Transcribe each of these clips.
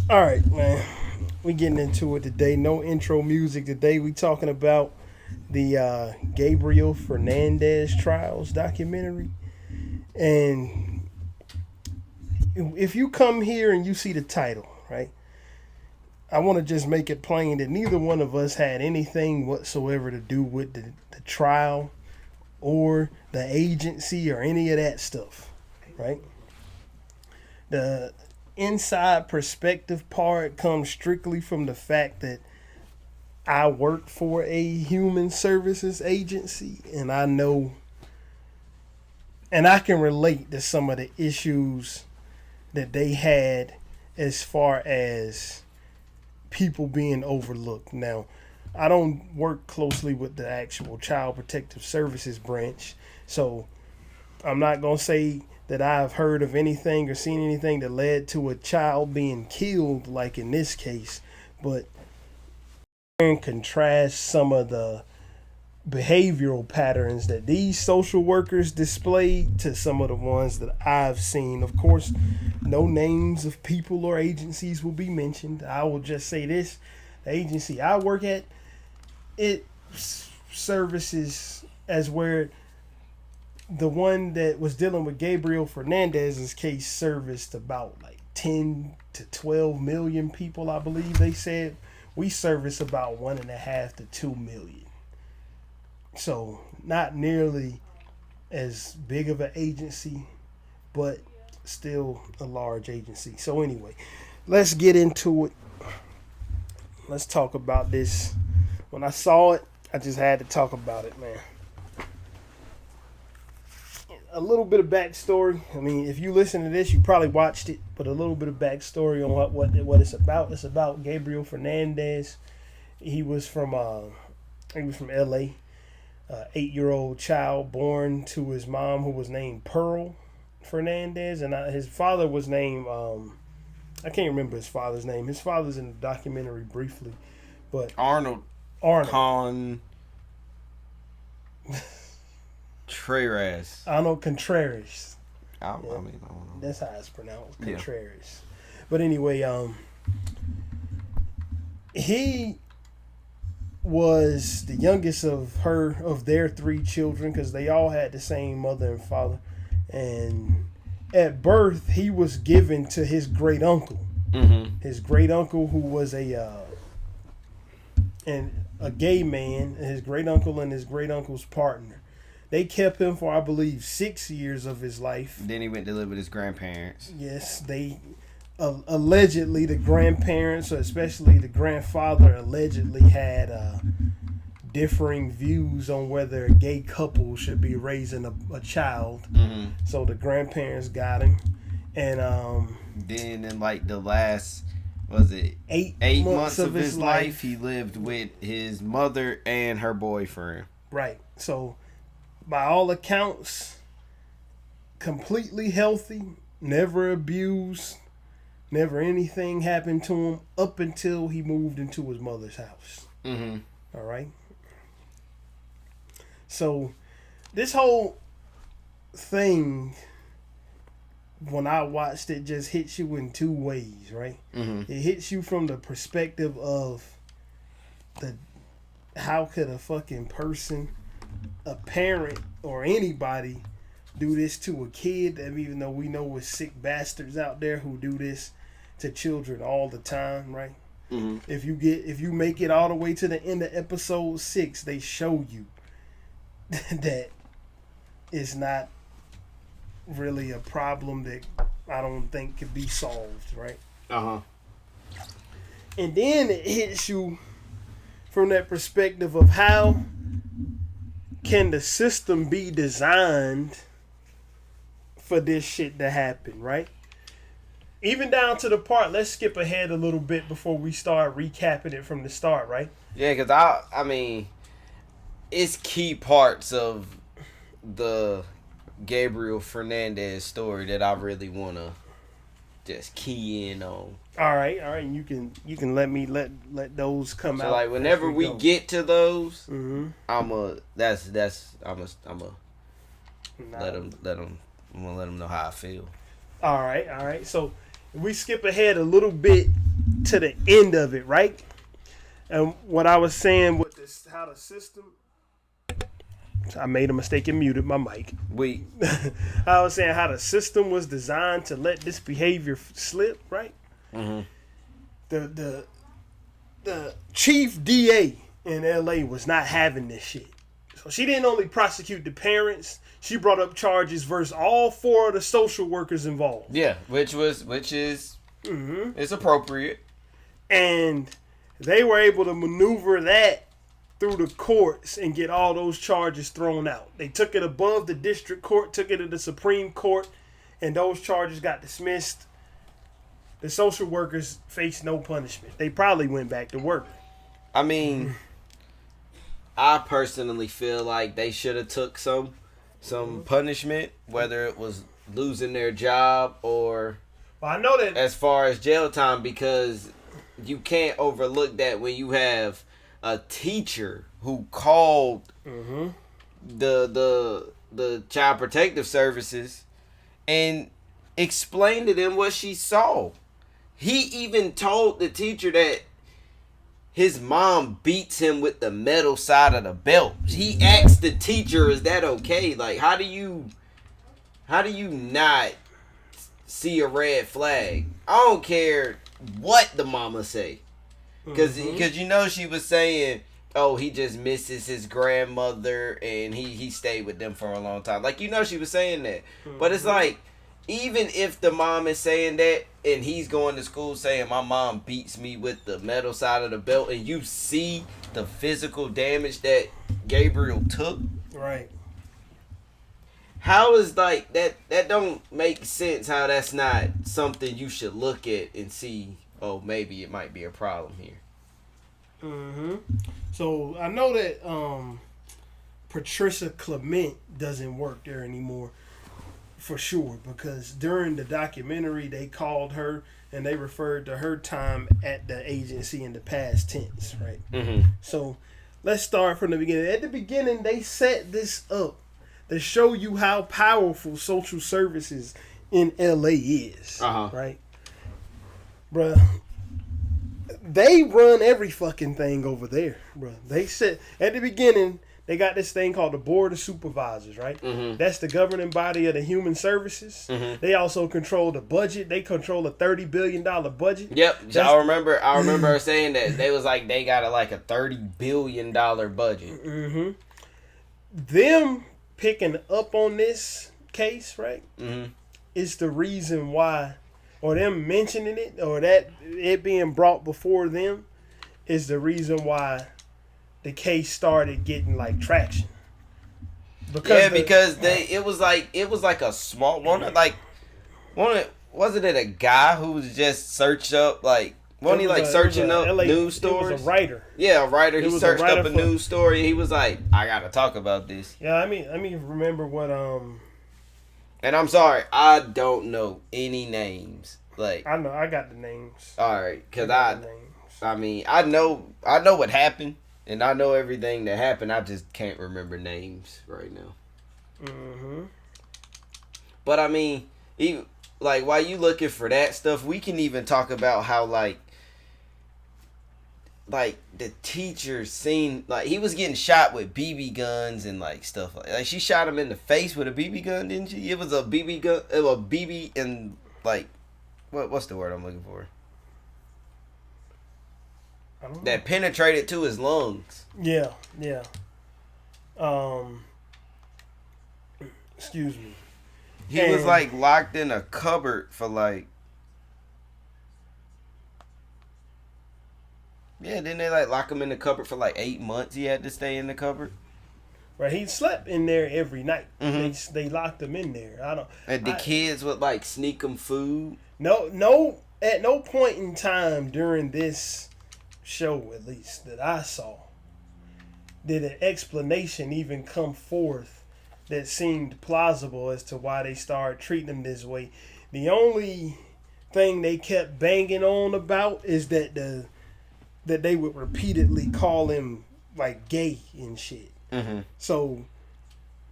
All right, man. We getting into it today. No intro music today. We talking about the Gabriel Fernandez trials documentary. And if you come here and you see the title, right? I want to just make it plain that neither one of us had anything whatsoever to do with the trial or the agency or any of that stuff, right? The inside perspective part comes strictly from the fact that I work for a human services agency and I know and I can relate to some of the issues that they had as far as people being overlooked. Now, I don't work closely with the actual Child Protective Services branch, so I'm not going to say that I've heard of anything or seen anything that led to a child being killed, like in this case, but and contrast some of the behavioral patterns that these social workers displayed to some of the ones that I've seen. Of course, no names of people or agencies will be mentioned. I will just say this: the agency I work at, it services as where the one that was dealing with Gabriel Fernandez's case serviced about like 10 to 12 million people, I believe they said. We service about 1.5 to 2 million. So not nearly as big of an agency, but still a large agency. So anyway, let's get into it. Let's talk about this. When I saw it, I just had to talk about it, man. A little bit of backstory. I mean, if you listen to this, you probably watched it, but a little bit of backstory on what it's about. It's about Gabriel Fernandez. He was from L.A. 8-year-old child born to his mom, who was named Pearl Fernandez, and his father was named I can't remember his father's name. His father's in the documentary briefly, but Arnold. Con Contreras. Arnold Contreras. I mean, I don't know. That's how it's pronounced, Contreras. Yeah. But anyway, he was the youngest of their 3 children because they all had the same mother and father. And at birth, he was given to his great uncle. Mm-hmm. His great uncle, who was a gay man, and his great uncle and his great uncle's partner. They kept him for, I believe, 6 years of his life. Then he went to live with his grandparents. Yes, they allegedly, the grandparents, or especially the grandfather, allegedly had differing views on whether a gay couple should be raising a child. Mm-hmm. So the grandparents got him, and then in like the last, was it 8 months of his life, he lived with his mother and her boyfriend. Right. So, by all accounts, completely healthy, never abused, never anything happened to him up until he moved into his mother's house. Mm-hmm. All right. So, this whole thing, when I watched it, just hits you in 2 ways, right? Mm-hmm. It hits you from the perspective of how could a fucking person, a parent, or anybody do this to a kid, that even though we know we're sick bastards out there who do this to children all the time, right? Mm-hmm. If you make it all the way to the end of episode 6, they show you that it's not really a problem that I don't think could be solved, right? Uh-huh. And then it hits you from that perspective of how can the system be designed for this shit to happen, right? Even down to the part, let's skip ahead a little bit before we start recapping it from the start, right? Yeah, because I mean, it's key parts of the Gabriel Fernandez story that I really want to just key in on. All right. You can let me let those come out. So like whenever we get to those, mm-hmm. I'm gonna let them know how I feel. All right. So we skip ahead a little bit to the end of it, right? And what I was saying with this, how the system, I made a mistake and muted my mic. I was saying how the system was designed to let this behavior slip, right? Mm-hmm. The chief DA in LA was not having this shit. So she didn't only prosecute the parents, she brought up charges versus all 4 of the social workers involved. Yeah, which is it's appropriate. And they were able to maneuver that through the courts and get all those charges thrown out. They took it above the district court, took it to the Supreme Court, and those charges got dismissed. The social workers faced no punishment. They probably went back to work. I mean, I personally feel like they should have took some punishment, whether it was losing their job or I know that as far as jail time, because you can't overlook that when you have a teacher who called the Child Protective Services and explained to them what she saw. He even told the teacher that his mom beats him with the metal side of the belt. He asked the teacher, "Is that okay?" Like, how do you not see a red flag? I don't care what the mama say, because you know she was saying, "Oh, he just misses his grandmother and he stayed with them for a long time." Like, you know she was saying that, but it's like, even if the mom is saying that and he's going to school saying my mom beats me with the metal side of the belt, and you see the physical damage that Gabriel took, right? How is like that don't make sense, how that's not something you should look at and see, oh, maybe it might be a problem here. So I know that Patricia Clement doesn't work there anymore for sure, because during the documentary they called her and they referred to her time at the agency in the past tense, right? So let's start from the beginning. At the beginning, they set this up to show you how powerful social services in LA is, right? Bruh, they run every fucking thing over there, bruh. They said at the beginning, they got this thing called the Board of Supervisors, right? That's the governing body of the human services. They also control the budget. They control a $30 billion budget. Yep, I remember her saying that. They was like, they got a $30 billion budget. Them picking up on this case, right, is the reason why, or them mentioning it, or that it being brought before them, is the reason why the case started getting like traction. Because it was like a small one. Wasn't it a guy who was just searched up searching up news stories? It was a writer. Yeah, a writer. He searched up a news story and he was like, I gotta talk about this. Yeah, I mean remember what And I'm sorry, I don't know any names. Like, I know I got the names. All right, cause I know what happened. And I know everything that happened. I just can't remember names right now. But I mean, even, like, while you looking for that stuff, we can even talk about how like the teacher seen, like, he was getting shot with BB guns and like stuff like she shot him in the face with a BB gun, didn't she? It was a BB gun, a BB, and like, what's the word I'm looking for? That penetrated to his lungs. Yeah. Excuse me. He was like locked in a cupboard for like. Yeah, didn't they like lock him in the cupboard for like 8 months? He had to stay in the cupboard. Right, he slept in there every night. They locked him in there. And the kids would like sneak him food. No. At no point in time during this show, at least that I saw, did an explanation even come forth that seemed plausible as to why they started treating him this way. The only thing they kept banging on about is that they would repeatedly call him like gay and shit. So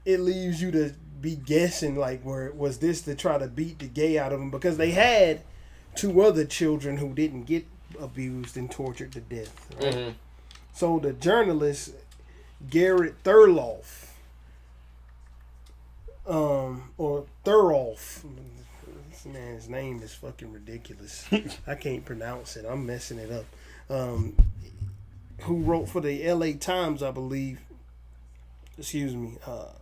it leaves you to be guessing, like, where was this to try to beat the gay out of him, because they had 2 other children who didn't get abused and tortured to death. Right? Mm-hmm. So the journalist Garrett Thurloff, or Thurloff, this man's name is fucking ridiculous. I can't pronounce it. I'm messing it up. Who wrote for the LA Times, I believe. Excuse me. Let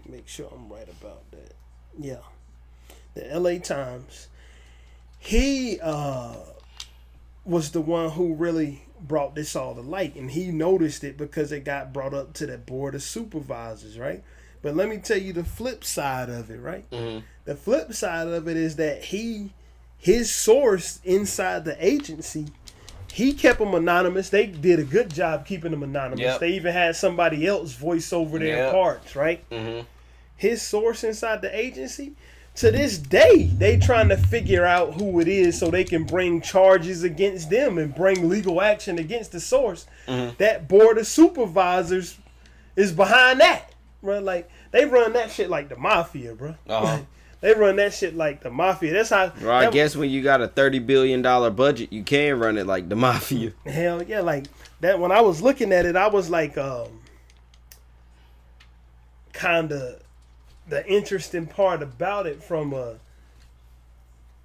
me make sure I'm right about that. Yeah. The LA Times. He was the one who really brought this all to light, and he noticed it because it got brought up to the board of supervisors, right? But let me tell you the flip side of it, right? Mm-hmm. The flip side of it is that his source inside the agency, he kept them anonymous. They did a good job keeping them anonymous. Yep. They even had somebody else voice over their parts, right? Mm-hmm. His source inside the agency, to this day, they trying to figure out who it is so they can bring charges against them and bring legal action against the source. Mm-hmm. That board of supervisors is behind that, bro. Like, they run that shit like the mafia, bro. Uh-huh. They run that shit like the mafia. That's how. Well, I guess when you got a $30 billion budget, you can run it like the mafia. Hell yeah, like that. When I was looking at it, I was like, kind of. The interesting part about it from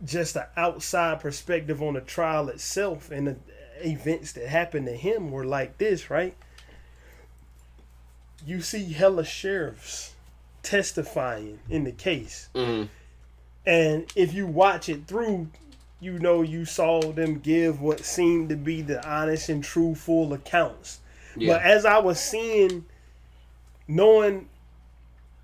just an outside perspective on the trial itself and the events that happened to him were like this, right? You see hella sheriffs testifying in the case. Mm-hmm. And if you watch it through, you know you saw them give what seemed to be the honest and truthful accounts. Yeah. But as I was seeing, knowing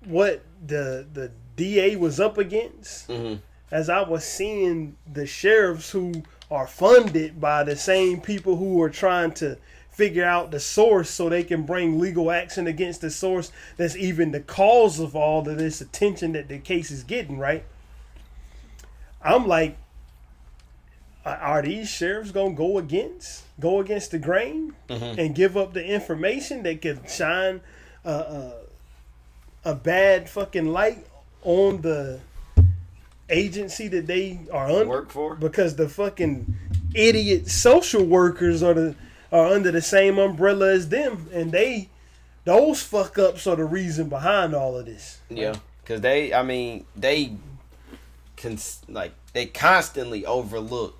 what the DA was up against, mm-hmm. as I was seeing the sheriffs who are funded by the same people who are trying to figure out the source so they can bring legal action against the source that's even the cause of all of this attention that the case is getting, right? I'm like, are these sheriffs gonna go against the grain, mm-hmm. and give up the information that could shine a bad fucking light on the agency that they are under? Work for? Because the fucking idiot social workers are under the same umbrella as them, and those fuck ups are the reason behind all of this. Yeah, because they constantly overlook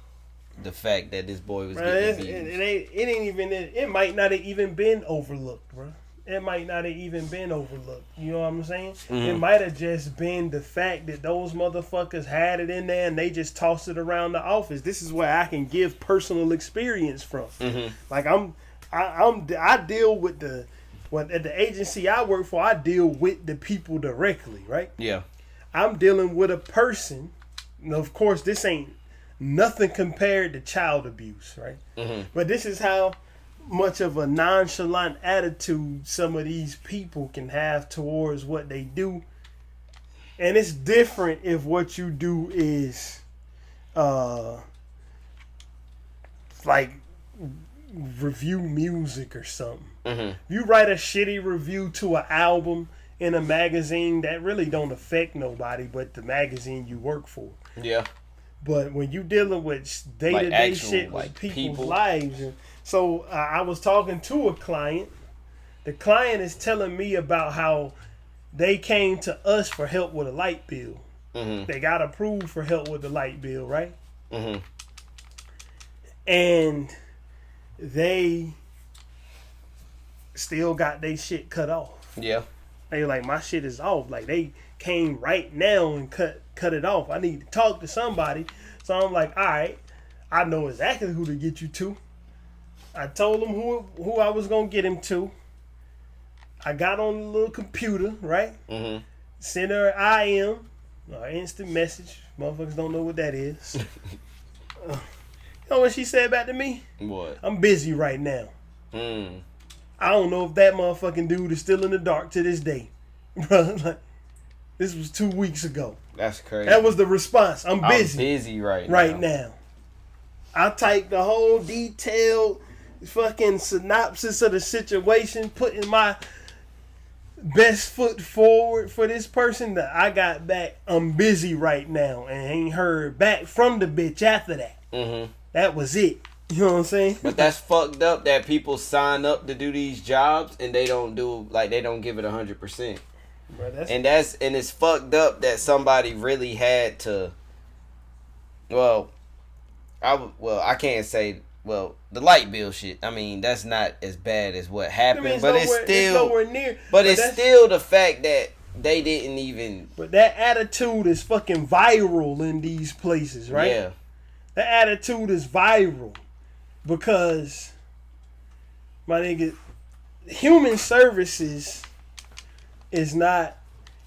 the fact that this boy was getting abused. It might not have even been overlooked, bro. It might not have even been overlooked. You know what I'm saying? Mm-hmm. It might have just been the fact that those motherfuckers had it in there and they just tossed it around the office. This is where I can give personal experience from. Mm-hmm. Like I deal with at the agency I work for, I deal with the people directly, right? Yeah. I'm dealing with a person. And of course, this ain't nothing compared to child abuse, right? Mm-hmm. But this is how much of a nonchalant attitude some of these people can have towards what they do. And it's different if what you do is like review music or something. Mm-hmm. You write a shitty review to an album in a magazine, that really don't affect nobody but the magazine you work for. Yeah. But when you dealing with day-to-day shit with people's lives, and so I was talking to a client. The client is telling me about how they came to us for help with a light bill. Mm-hmm. They got approved for help with the light bill, right? Mm-hmm. And they still got their shit cut off. Yeah. They were like, my shit is off. Like, they came right now and cut it off. I need to talk to somebody. So I'm like, all right, I know exactly who to get you to. I told him who I was going to get him to. I got on the little computer, right? Mm-hmm. Sent her an IM, or instant message. Motherfuckers don't know what that is. You know what she said back to me? What? I'm busy right now. Mm. I don't know if that motherfucking dude is still in the dark to this day. Bro, like, this was 2 weeks ago. That's crazy. That was the response. I'm busy. I'm busy right now. I typed the whole detailed fucking synopsis of the situation, putting my best foot forward for this person. That I got back, I'm busy right now, and ain't heard back from the bitch after that. Mm-hmm. That was it. You know what I'm saying? But that's fucked up that people sign up to do these jobs and they don't give it 100%. And it's fucked up that somebody really had to. I can't say. Well, the light bill shit. I mean, that's not as bad as what happened, it's nowhere near. But it's still the fact that they didn't even. But that attitude is fucking viral in these places, right? Yeah. That attitude is viral because, my nigga, human services is not.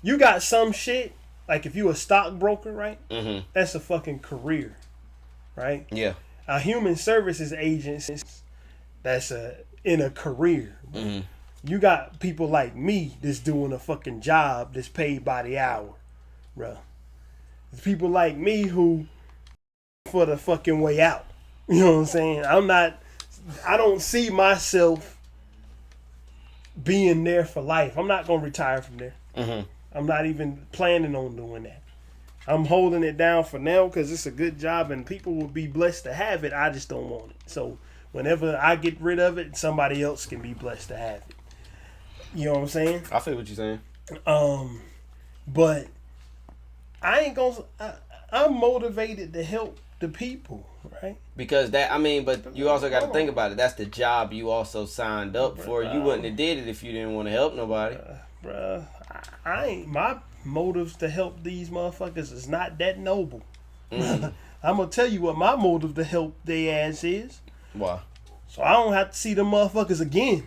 You got some shit like if you a stockbroker, right? Mm-hmm. That's a fucking career, right? Yeah. A human services agent, that's in a career. Mm-hmm. You got people like me that's doing a fucking job that's paid by the hour, bro. There's people like me who for the fucking way out. You know what I'm saying? I don't see myself being there for life. I'm not gonna retire from there. Mm-hmm. I'm not even planning on doing that. I'm holding it down for now because it's a good job and people will be blessed to have it. I just don't want it. So whenever I get rid of it, somebody else can be blessed to have it. You know what I'm saying? I feel what you're saying. But I ain't gonna. I'm motivated to help the people, right? Because but you also got to think about it. That's the job you also signed up for. You wouldn't have did it if you didn't want to help nobody. Bruh, I ain't my motives to help these motherfuckers is not that noble. I'm gonna tell you what my motive to help their ass is. Why? So I don't have to see them motherfuckers again.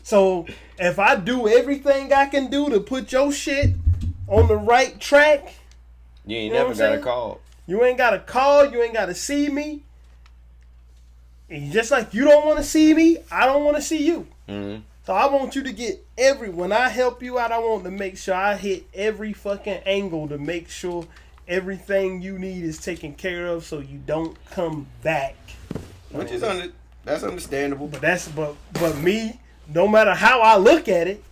So if I do everything I can do to put your shit on the right track, you ain't never got a call. You ain't got to call. You ain't got to see me. And just like you don't want to see me, I don't want to see you. Mm-hmm. So I want you to get when I help you out, I want to make sure I hit every fucking angle to make sure everything you need is taken care of so you don't come back. Which is that's understandable. But me, no matter how I look at it,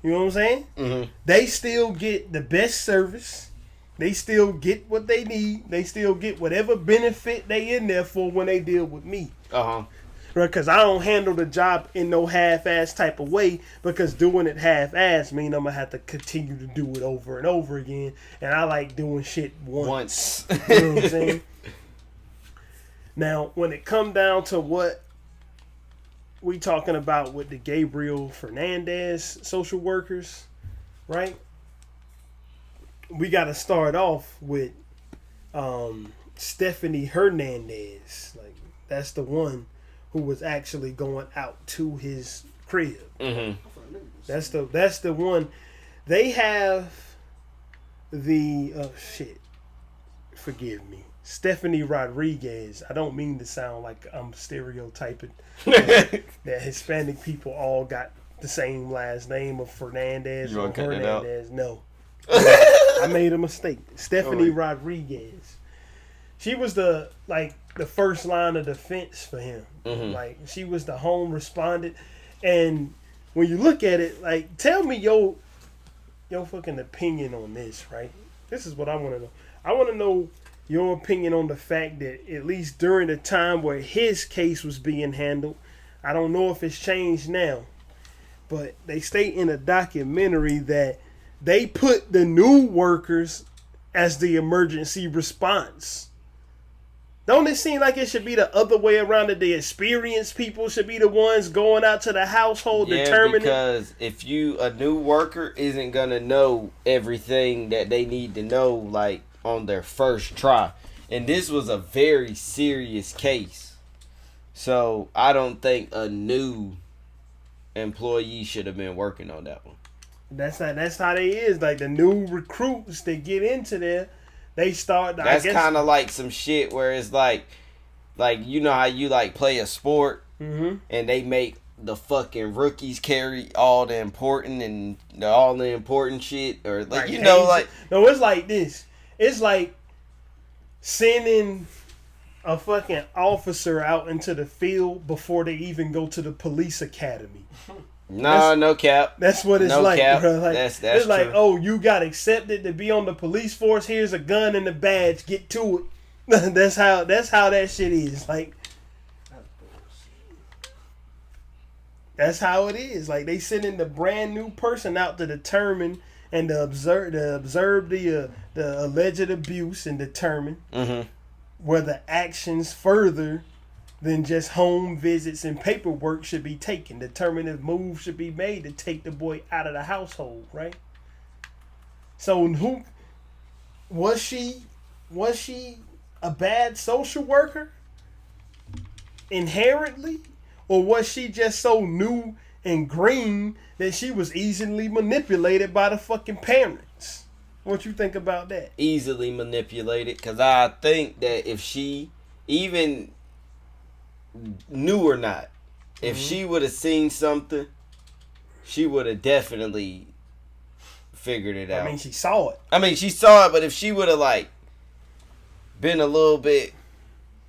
you know what I'm saying? Mm-hmm. They still get the best service. They still get what they need. They still get whatever benefit they in there for when they deal with me. Uh-huh. Because I don't handle the job in no half-ass type of way, because doing it half-ass means I'm going to have to continue to do it over and over again. And I like doing shit once. You know what I'm saying? Now, when it come down to what we talking about with the Gabriel Fernandez social workers, right? We got to start off with Stephanie Hernandez. Like, that's the one who was actually going out to his crib. Mm-hmm. That's the one. They have the forgive me, Stephanie Rodriguez. I don't mean to sound like I'm stereotyping that Hispanic people all got the same last name of Fernandez or Hernandez. No, I made a mistake. Stephanie Rodriguez. She was the first line of defense for him. Mm-hmm. Like, she was the home respondent. And when you look at it, like, tell me your fucking opinion on this, right? This is what I want to know. I want to know your opinion on the fact that at least during the time where his case was being handled, I don't know if it's changed now, but they state in a documentary that they put the new workers as the emergency response. Don't it seem like it should be the other way around, that the experienced people should be the ones going out to the household determining? Because if a new worker isn't going to know everything that they need to know, like, on their first try. And this was a very serious case. So I don't think a new employee should have been working on that one. That's how they is. Like, the new recruits that get into there, they start. That's kind of like some shit where it's like you know how you like play a sport, mm-hmm. and they make the fucking rookies carry all the important shit, or like, you know, like, no, it's like this. It's like sending a fucking officer out into the field before they even go to the police academy. No cap. That's what it's like, cap. Bro. Like, that's it's true. like, oh, you got accepted to be on the police force. Here's a gun and a badge. Get to it. That's how that shit is. Like, that's how it is. Like, they sending the brand new person out to determine and to observe the alleged abuse and determine whether actions further than just home visits and paperwork should be taken. Determine if moves should be made to take the boy out of the household, right? So who was she a bad social worker inherently? Or was she just so new and green that she was easily manipulated by the fucking parents? What you think about that? Easily manipulated, because I think that if she, even knew or not, if she would have seen something, she would have definitely figured it out. I mean, she saw it. But if she would have, like, been a little bit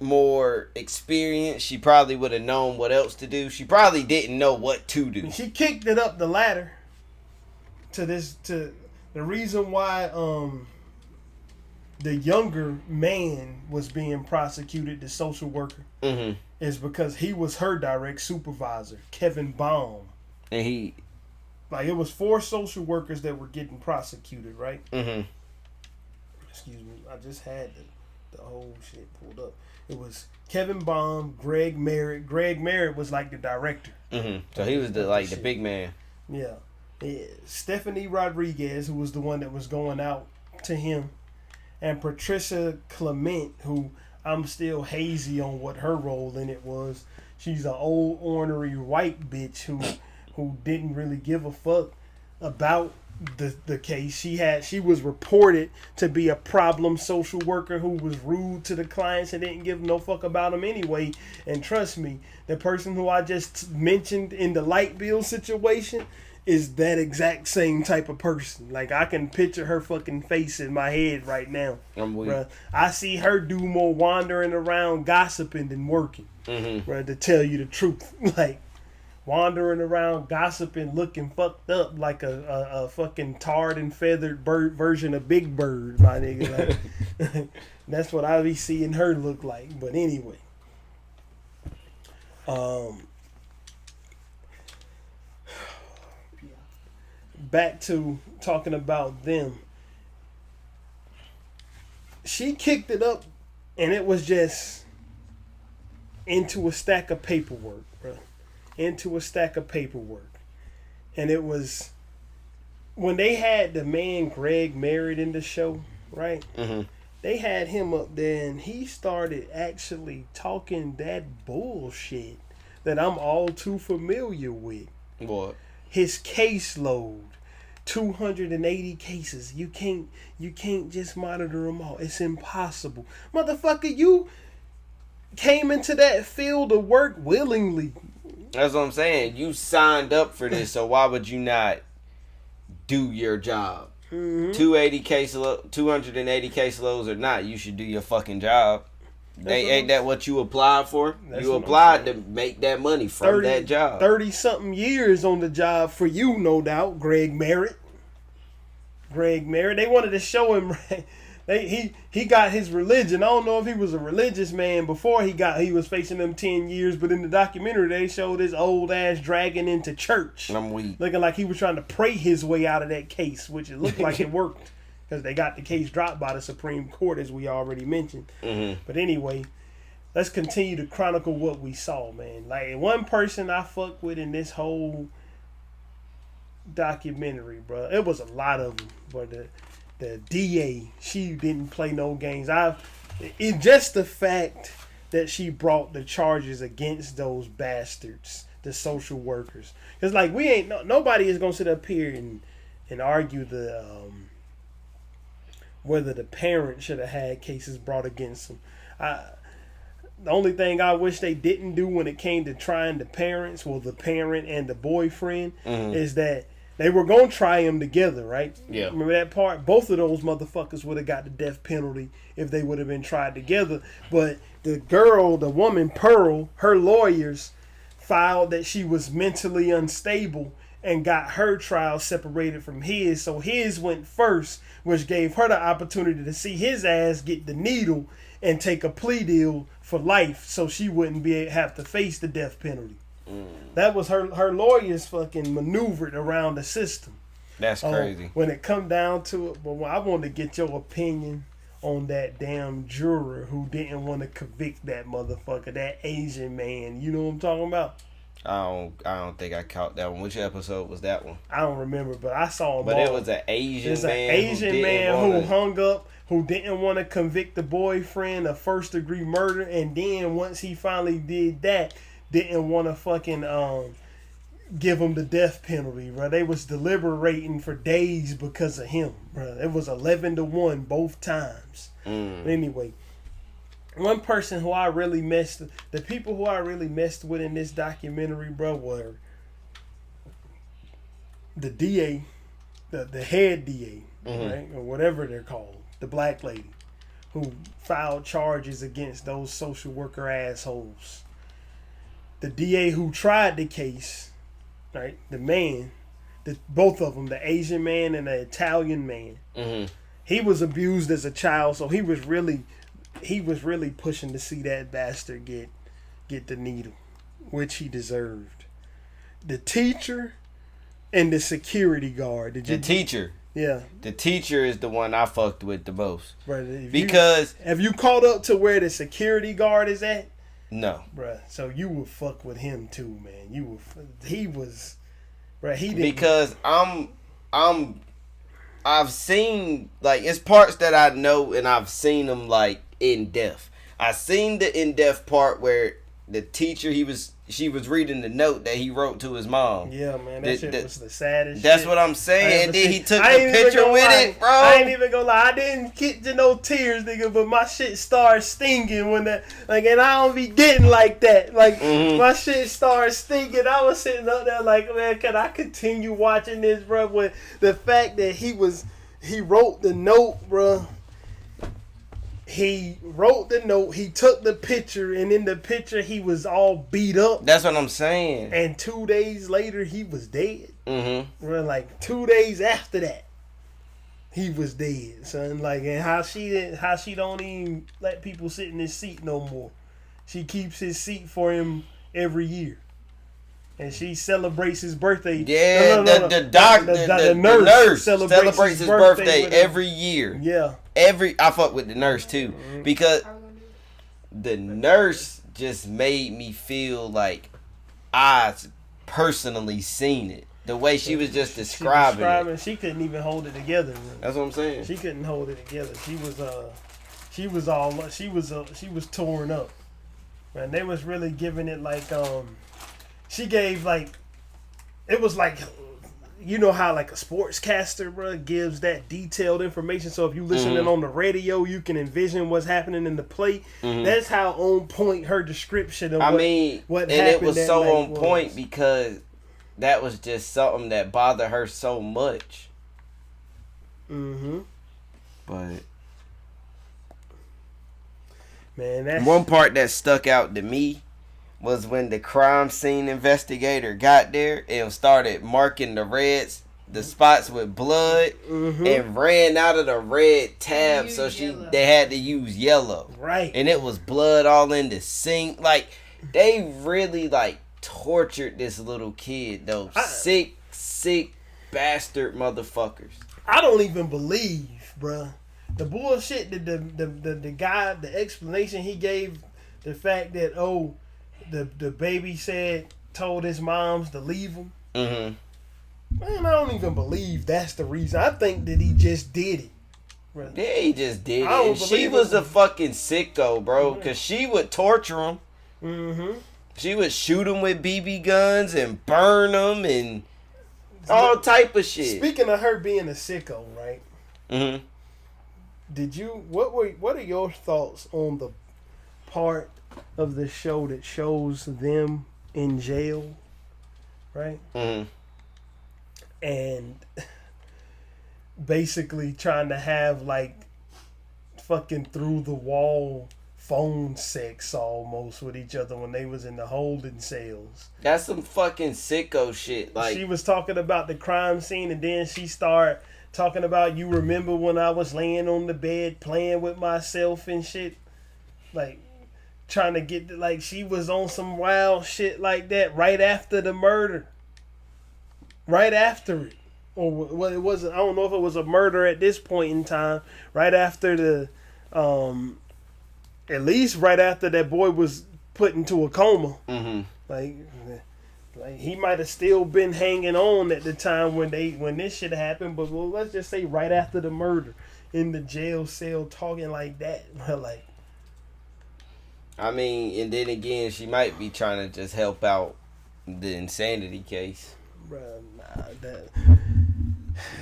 more experienced, she probably would have known what else to do. She probably didn't know what to do. She kicked it up the ladder to the reason why the younger man was being prosecuted, the social worker, is because he was her direct supervisor, Kevin Baum. And it was 4 social workers that were getting prosecuted, right? Excuse me, I just had the whole shit pulled up. It was Kevin Baum, Greg Merritt. Greg Merritt was like the director. So he was the big man. Yeah. Stephanie Rodriguez, who was the one that was going out to him, and Patricia Clement, who I'm still hazy on what her role in it was. She's an old ornery white bitch who didn't really give a fuck about the case. She was reported to be a problem social worker who was rude to the clients and didn't give no fuck about them anyway. And trust me, the person who I just mentioned in the light bill situation is that exact same type of person. Like, I can picture her fucking face in my head right now. Bruh, I see her do more wandering around gossiping than working. Bruh, to tell you the truth. Like, wandering around gossiping, looking fucked up like a fucking tarred and feathered bird version of Big Bird, my nigga. Like, that's what I be seeing her look like. But anyway, back to talking about them. She kicked it up, and it was just into a stack of paperwork, bro. Into a stack of paperwork. And it was when they had the man Greg Merritt in the show, right? They had him up there and he started actually talking that bullshit that I'm all too familiar with. What? His caseload. 280 cases. You can't just monitor them all. It's impossible. Motherfucker, you came into that field of work willingly. That's what I'm saying. You signed up for this, so why would you not do your job? 280 caseloads or not, you should do your fucking job. Ain't that what you applied for? You applied to make that money from that job. 30-something years on the job for you, no doubt, Greg Merritt. They wanted to show him... He got his religion. I don't know if he was a religious man before he was facing them 10 years, but in the documentary they showed his old ass dragging into church. I'm weak. Looking like he was trying to pray his way out of that case, which it looked like it worked because they got the case dropped by the Supreme Court, as we already mentioned. But anyway, let's continue to chronicle what we saw, man. Like, one person I fuck with in this whole documentary, bro. It was a lot of them, but the DA, she didn't play no games. Just the fact that she brought the charges against those bastards, the social workers. Because, like, nobody is going to sit up here and argue whether the parent should have had cases brought against them. The only thing I wish they didn't do when it came to trying the parents, well, the parent and the boyfriend, is that they were going to try them together, right? Yeah. Remember that part? Both of those motherfuckers would have got the death penalty if they would have been tried together. But the woman, Pearl, her lawyers filed that she was mentally unstable and got her trial separated from his. So his went first, which gave her the opportunity to see his ass get the needle and take a plea deal for life so she wouldn't have to face the death penalty. That was her lawyers fucking maneuvered around the system. That's crazy. When it come down to it, but I wanted to get your opinion on that damn juror who didn't want to convict that motherfucker, that Asian man. You know what I'm talking about? I don't think I caught that one. Which episode was that one? I don't remember, but I saw him. But it was an Asian man who hung up, who didn't want to convict the boyfriend of first degree murder, and then once he finally did that, didn't want to fucking give him the death penalty, bro. They was deliberating for days because of him, bro. It was 11-1 both times. Anyway, one person who I really the people who I really messed with in this documentary, bro, were the DA, the head DA, right, or whatever they're called, the black lady who filed charges against those social worker assholes. The DA who tried the case, right? The man, both of them, the Asian man and the Italian man. He was abused as a child, so he was really pushing to see that bastard get the needle, which he deserved. The teacher and the security guard. The teacher. Yeah. The teacher is the one I fucked with the most. Right. Because have you caught up to where the security guard is at? No, bruh. So you would fuck with him too, man. He was, bruh. He didn't. Because I've seen, like, it's parts that I know, and I've seen them like in depth. I seen the in depth part where the teacher she was reading the note that he wrote to his mom. Yeah, man, that shit was the saddest. That's shit. what I'm saying. And then he took the picture with it, bro. I ain't even gonna lie. I didn't get to no tears, nigga, but my shit started stinging when and I don't be getting like that. Like my shit started stinging. I was sitting up there like, man, can I continue watching this, bro? With the fact that he wrote the note, bro. He wrote the note, he took the picture, and in the picture he was all beat up. That's what I'm saying. And 2 days later he was dead. Well, like 2 days after that, he was dead, son. Like, and how she don't even let people sit in his seat no more. She keeps his seat for him every year. And she celebrates his birthday. Yeah, the nurse celebrates his birthday every year. Yeah. I fuck with the nurse too. Because the nurse just made me feel like I personally seen it. The way she was just describing it. She couldn't even hold it together. Man. That's what I'm saying. She couldn't hold it together. She was torn up. Man, they was really giving it like she gave like, it was like, you know how like a sportscaster, bro, gives that detailed information. So if you listening on the radio, you can envision what's happening in the play. That's how on point her description of what happened. And it was so on point because that was just something that bothered her so much. But man, one part that stuck out to me was when the crime scene investigator got there and started marking the spots with blood and ran out of the red tab, so they had to use yellow. Right. And it was blood all in the sink. Like, they really like tortured this little kid though. Sick bastard motherfuckers. I don't even believe, bruh, the bullshit that the guy, the explanation he gave, the fact that the baby told his moms to leave him. Man, I don't even believe that's the reason. I think that he just did it. Bro. Yeah, he just did it. And she was a fucking sicko, bro, because she would torture him. She would shoot him with BB guns and burn him and all type of shit. Speaking of her being a sicko, right? What are your thoughts on the part of the show that shows them in jail, right? And basically trying to have like fucking through the wall phone sex almost with each other when they was in the holding cells. That's some fucking sicko shit. Like, she was talking about the crime scene, and then she started talking about, you remember when I was laying on the bed playing with myself and shit. like trying to get like she was on some wild shit like that right after the murder, right after it, or what it was. I don't know if it was a murder at this point in time. Right after the, at least right after that boy was put into a coma. Mm-hmm. Like he might have still been hanging on at the time when this shit happened, but well, let's just say right after the murder, in the jail cell talking like that, like. I mean, and then again, she might be trying to just help out the insanity case. Bruh, nah, that.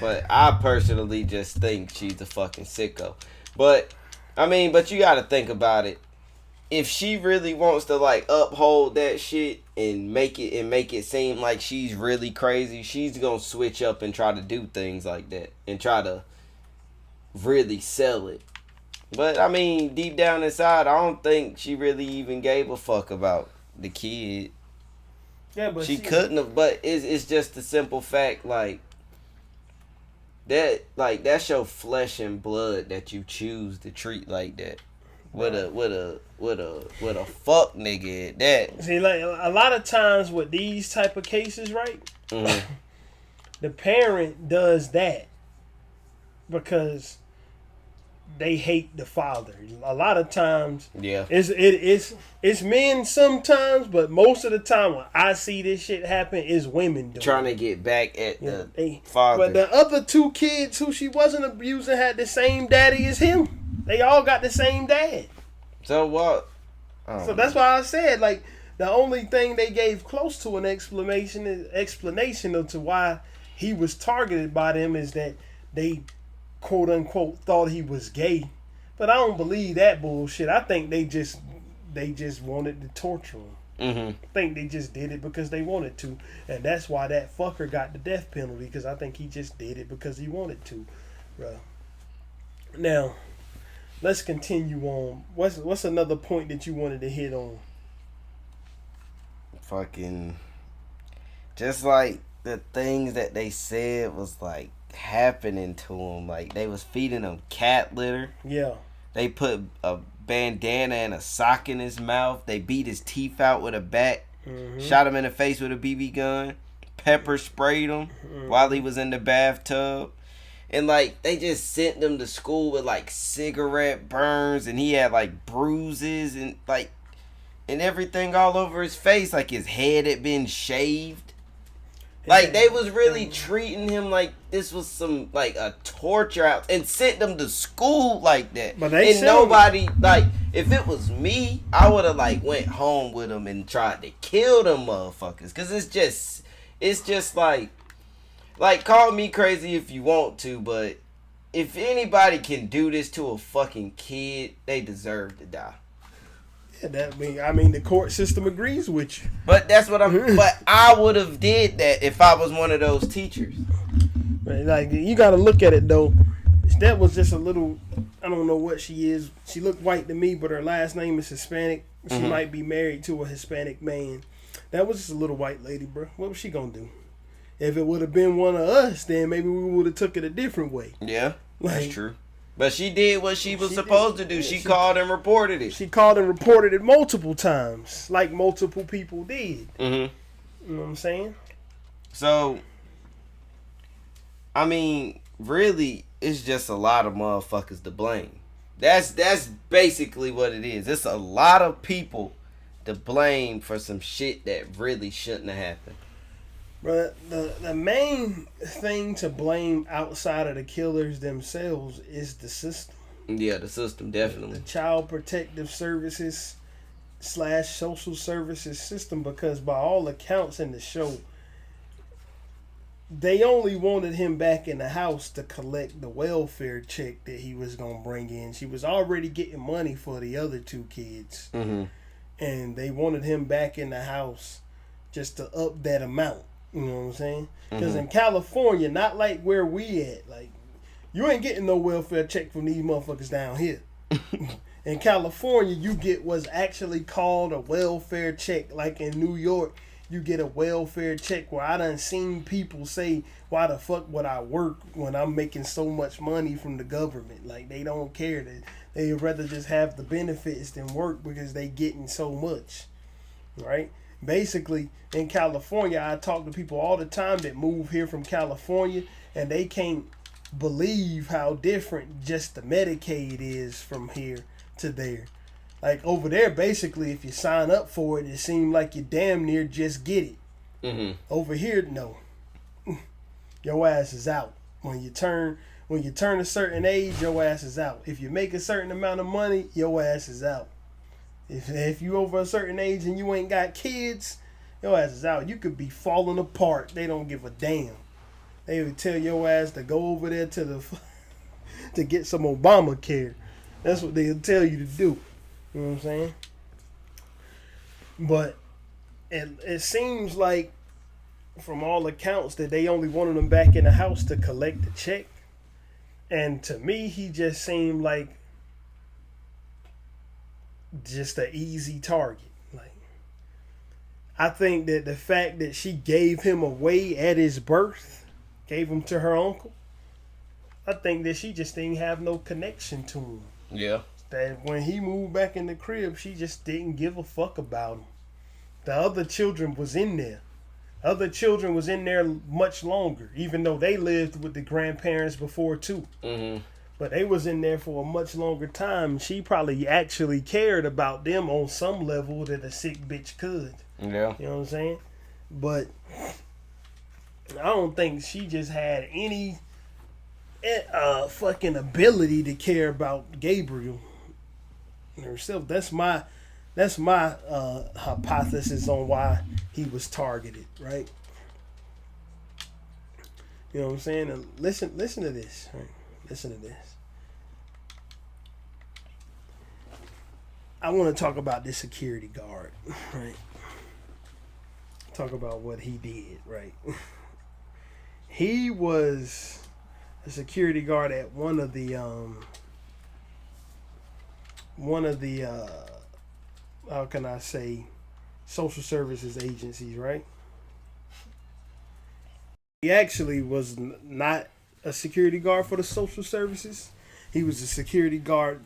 But I personally just think she's a fucking sicko. But I mean, but you got to think about it. If she really wants to like uphold that shit and make it seem like she's really crazy, she's gonna switch up and try to do things like that and try to really sell it. But I mean, deep down inside, I don't think she really even gave a fuck about the kid. Yeah, but she couldn't have. But it's just the simple fact, like that, that's your flesh and blood that you choose to treat like that. With a fuck nigga at that. See, like a lot of times with these type of cases, right? Mm-hmm. The parent does that because they hate the father. A lot of times, yeah, it's men sometimes, but most of the time when I see this shit happen, is women doing trying to get back at the father. But the other two kids who she wasn't abusing had the same daddy as him. They all got the same dad. So what? So that's why I said, like, the only thing they gave close to an explanation as to why he was targeted by them is that they, quote unquote, thought he was gay. But I don't believe that bullshit. I think they just wanted to torture him. Mm-hmm. I think they just did it because they wanted to, and that's why that fucker got the death penalty. Because I think he just did it because he wanted to, bro. Now, let's continue on. What's another point that you wanted to hit on? Fucking, just like the things that they said was like happening to him. Like they was feeding him cat litter. Yeah. They put a bandana and a sock in his mouth. They beat his teeth out with a bat. Mm-hmm. Shot him in the face with a BB gun. Pepper sprayed him while he was in the bathtub. And, like, they just sent him to school with, like, cigarette burns. And he had, like, bruises and, like, and everything all over his face. Like, his head had been shaved. Like, they was really treating him like this was some, like, a torture out. And sent him to school like that. But they and nobody, like, if it was me, I would have, like, went home with him and tried to kill them motherfuckers. Because it's just, like, call me crazy if you want to, but if anybody can do this to a fucking kid, they deserve to die. Yeah, I mean, the court system agrees with you. But that's what but I would have did that if I was one of those teachers. Like, you got to look at it, though. That was just a little, I don't know what she is. She looked white to me, but her last name is Hispanic. She might be married to a Hispanic man. That was just a little white lady, bro. What was she going to do? If it would have been one of us, then maybe we would have took it a different way. Yeah, that's true. But she did what she was supposed to do. Yeah, she called and reported it. She called and reported it multiple times, like multiple people did. Mm-hmm. You know what I'm saying? So, I mean, really, it's just a lot of motherfuckers to blame. That's basically what it is. It's a lot of people to blame for some shit that really shouldn't have happened. But the main thing to blame outside of the killers themselves is the system. Yeah, the system, definitely. The Child Protective Services / Social Services system, because by all accounts in the show, they only wanted him back in the house to collect the welfare check that he was going to bring in. She was already getting money for the other two kids. Mm-hmm. And they wanted him back in the house just to up that amount. You know what I'm saying? Because in California, not like where we at, like, you ain't getting no welfare check from these motherfuckers down here. In California, you get what's actually called a welfare check. Like in New York, you get a welfare check. Where I done seen people say, why the fuck would I work when I'm making so much money from the government? Like, they don't care. They'd rather just have the benefits than work because they getting so much, right? Basically, in California, I talk to people all the time that move here from California, and they can't believe how different just the Medicaid is from here to there. Like, over there, basically, if you sign up for it, it seems like you damn near just get it. Mm-hmm. Over here, no. Your ass is out. When you turn a certain age, your ass is out. If you make a certain amount of money, your ass is out. If you over a certain age and you ain't got kids, your ass is out. You could be falling apart. They don't give a damn. They would tell your ass to go over there to get some Obamacare. That's what they'll tell you to do. You know what I'm saying? But it seems like, from all accounts, that they only wanted him back in the house to collect the check. And to me, he just seemed like just an easy target. Like, I think that the fact that she gave him away at his birth, gave him to her uncle, I think that she just didn't have no connection to him. Yeah. That when he moved back in the crib, she just didn't give a fuck about him. The other children was in there. Other children was in there much longer, even though they lived with the grandparents before too. Mm-hmm. But they was in there for a much longer time. She probably actually cared about them on some level that a sick bitch could. Yeah. You know what I'm saying? But I don't think she just had any fucking ability to care about Gabriel herself. That's my hypothesis on why he was targeted, right? You know what I'm saying? And listen to this, right? Listen to this. I want to talk about this security guard, right? Talk about what he did, right? He was a security guard at one of the how can I say, social services agencies, right? He actually was not a security guard for the social services. He was a security guard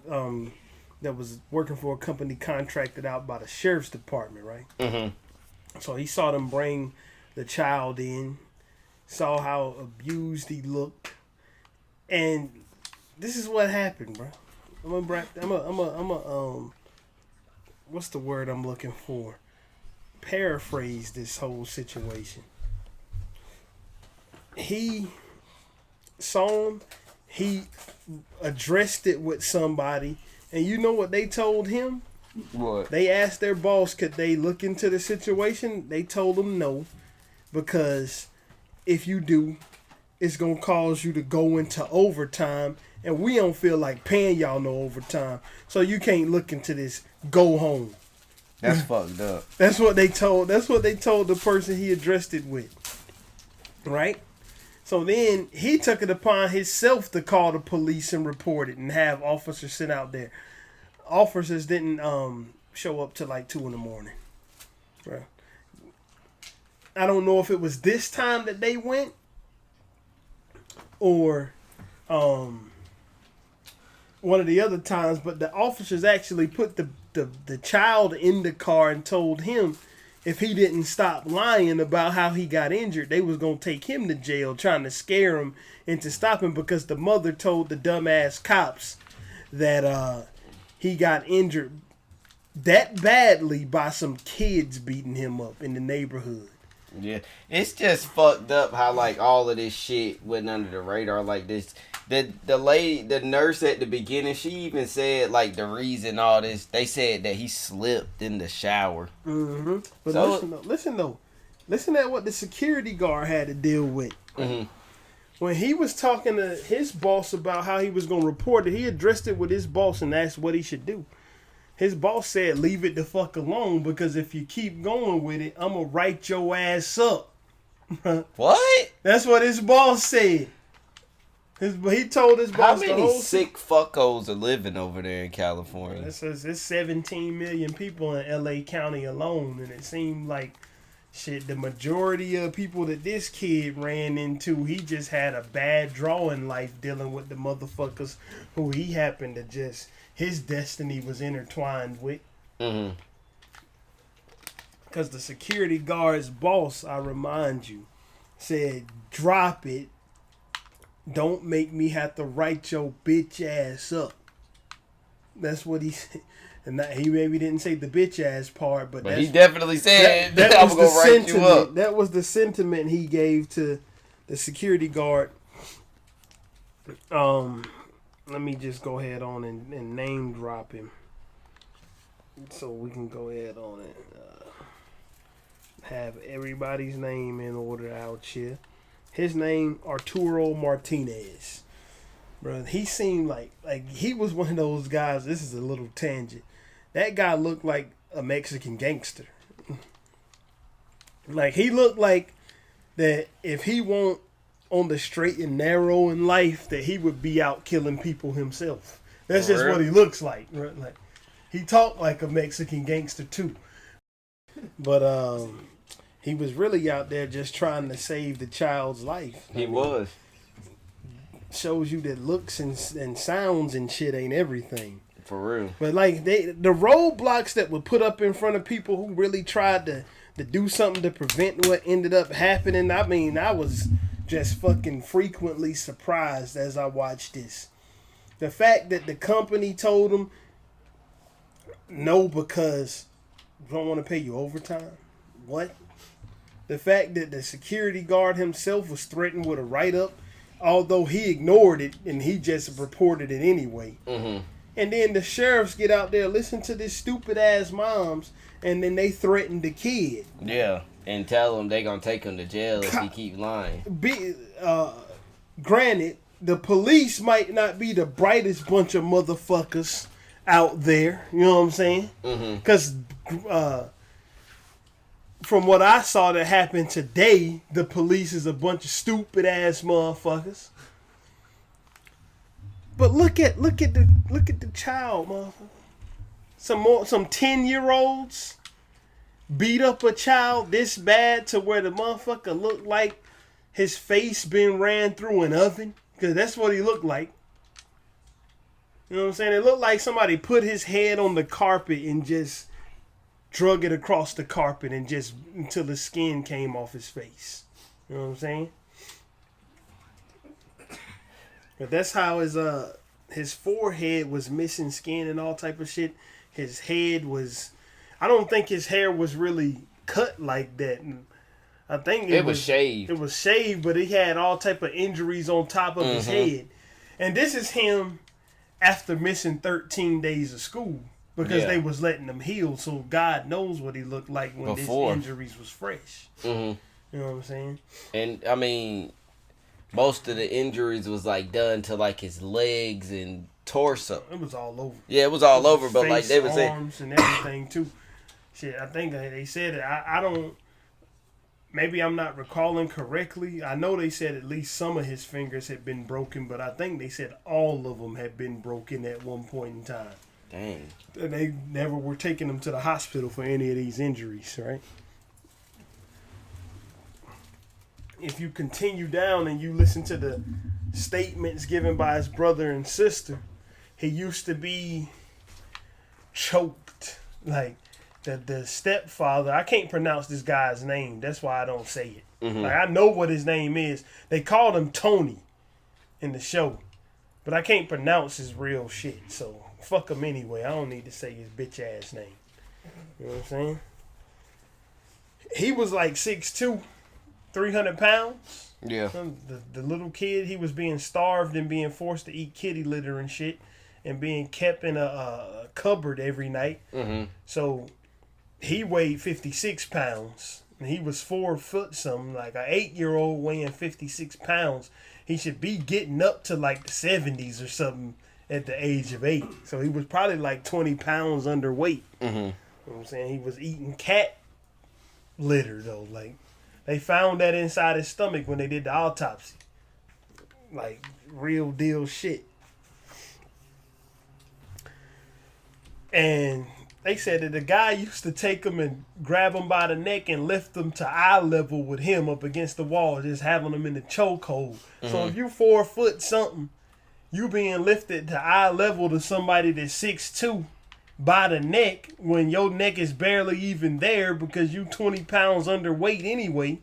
that was working for a company contracted out by the sheriff's department, right? Mm-hmm. So he saw them bring the child in, saw how abused he looked, and this is what happened, bro. What's the word I'm looking for? Paraphrase this whole situation. He saw him, he addressed it with somebody, and you know what they told him? What? They asked their boss, could they look into the situation? They told him no, because if you do, it's going to cause you to go into overtime, and we don't feel like paying y'all no overtime, so you can't look into this. Go home. That's fucked up. That's what they told the person he addressed it with. Right? So then he took it upon himself to call the police and report it and have officers sent out there. Officers didn't show up till like 2 a.m. Right? I don't know if it was this time that they went or one of the other times, but the officers actually put the child in the car and told him if he didn't stop lying about how he got injured, they was going to take him to jail, trying to scare him into stopping, because the mother told the dumbass cops that he got injured that badly by some kids beating him up in the neighborhood. Yeah, it's just fucked up how like all of this shit went under the radar like this. The nurse at the beginning, she even said like the reason all this. They said that he slipped in the shower. Mm-hmm. But so, listen at what the security guard had to deal with. Mm-hmm. When he was talking to his boss about how he was going to report it, he addressed it with his boss and asked what he should do. His boss said, leave it the fuck alone, because if you keep going with it, I'm going to write your ass up. What? That's what his boss said. He told his boss. How many sick fuckos are living over there in California? It says there's 17 million people in LA County alone, and it seemed like shit, the majority of people that this kid ran into, he just had a bad draw in life dealing with the motherfuckers who he happened to just, his destiny was intertwined with. Mm-hmm. Because the security guard's boss, I remind you, said, drop it. Don't make me have to write your bitch ass up. That's what he said. And he maybe didn't say the bitch ass part, but he definitely said that I'm was going the to write sentiment. you up. That was the sentiment he gave to the security guard. Let me just go ahead on and name drop him. So we can go ahead on and have everybody's name in order out here. His name, Arturo Martinez. Bro, he seemed like he was one of those guys. This is a little tangent. That guy looked like a Mexican gangster. Like, he looked like that if he won't on the straight and narrow in life, that he would be out killing people himself. That's just what he looks like. Right? Like, he talked like a Mexican gangster too. But he was really out there just trying to save the child's life. He was. Shows you that looks and sounds and shit ain't everything. For real. But like the roadblocks that were put up in front of people who really tried to do something to prevent what ended up happening. I mean, I was just fucking frequently surprised as I watched this. The fact that the company told them no because we don't want to pay you overtime. What? The fact that the security guard himself was threatened with a write-up, although he ignored it and he just reported it anyway. Mm-hmm. And then the sheriffs get out there, listen to this stupid ass moms, and then they threaten the kid. Yeah, and tell him they gonna take him to jail if he keep lying. Granted, the police might not be the brightest bunch of motherfuckers out there. You know what I'm saying? Because from what I saw that happened today, the police is a bunch of stupid ass motherfuckers. But look at the child, motherfucker. Some 10-year-olds beat up a child this bad to where the motherfucker looked like his face been ran through an oven. Because that's what he looked like. You know what I'm saying? It looked like somebody put his head on the carpet and just drug it across the carpet and just until the skin came off his face. You know what I'm saying? But that's how his forehead was missing skin and all type of shit. His head was, I don't think his hair was really cut like that. And I think it was shaved. It was shaved, but he had all type of injuries on top of his head. And this is him after missing 13 days of school because they was letting him heal. So God knows what he looked like when his injuries was fresh. You know what I'm saying? And I mean, most of the injuries was like done to like his legs and torso. It was all over. Yeah, it was all over, but like they was arms and everything too. Shit, I think they said it. I don't. Maybe I'm not recalling correctly. I know they said at least some of his fingers had been broken, but I think they said all of them had been broken at one point in time. Dang. And they never were taking him to the hospital for any of these injuries, right? If you continue down and you listen to the statements given by his brother and sister, he used to be choked. Like, the stepfather, I can't pronounce this guy's name. That's why I don't say it. Like, I know what his name is. They called him Tony in the show. But I can't pronounce his real shit. So, fuck him anyway. I don't need to say his bitch ass name. You know what I'm saying? He was like 6'2", 300 pounds. Yeah. The little kid, he was being starved and being forced to eat kitty litter and shit. And being kept in a cupboard every night. So he weighed 56 pounds. And he was 4 foot something. Like an 8-year-old weighing 56 pounds. He should be getting up to like the 70s or something at the age of 8. So he was probably like 20 pounds underweight. You know what I'm saying? He was eating cat litter though. Like, they found that inside his stomach when they did the autopsy. Like, real deal shit. And They said that the guy used to take him and grab him by the neck and lift him to eye level with him up against the wall, just having him in the chokehold. So if you 4 foot something, you being lifted to eye level to somebody that's 6'2" by the neck when your neck is barely even there because you 20 pounds underweight anyway.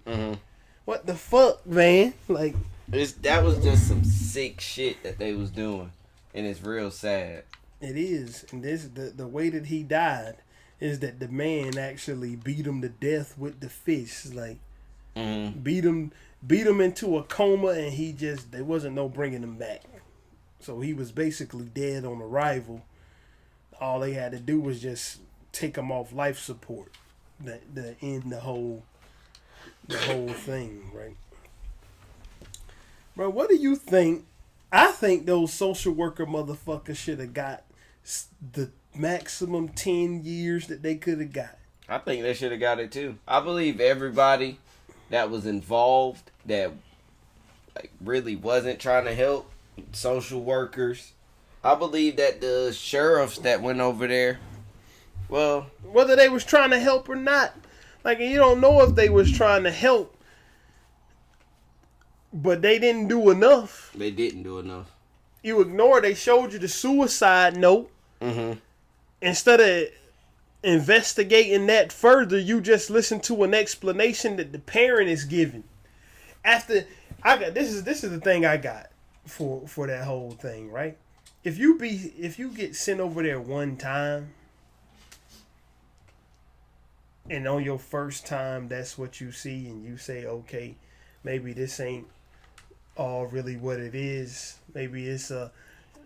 What the fuck, man? Like, that was just some sick shit that they was doing, and it's real sad. It is, and the way that he died is that the man actually beat him to death with the fist, like beat him into a coma, and there wasn't no bringing him back. So he was basically dead on arrival. All they had to do was just take him off life support, that end the whole thing, right? Bro, what do you think? I think those social worker motherfuckers should have got the maximum 10 years that they could have got. I think they should have got it too. I believe everybody that was involved that like really wasn't trying to help, social workers. I believe that the sheriffs that went over there, well, whether they was trying to help or not, like you don't know if they was trying to help, but they didn't do enough. They didn't do enough. You ignore. They showed you the suicide note. Instead of investigating that further, you just listen to an explanation that the parent is giving. After this is the thing I got for that whole thing, right? If you get sent over there one time, and on your first time that's what you see, and you say, okay, maybe this ain't all really what it is. Maybe it's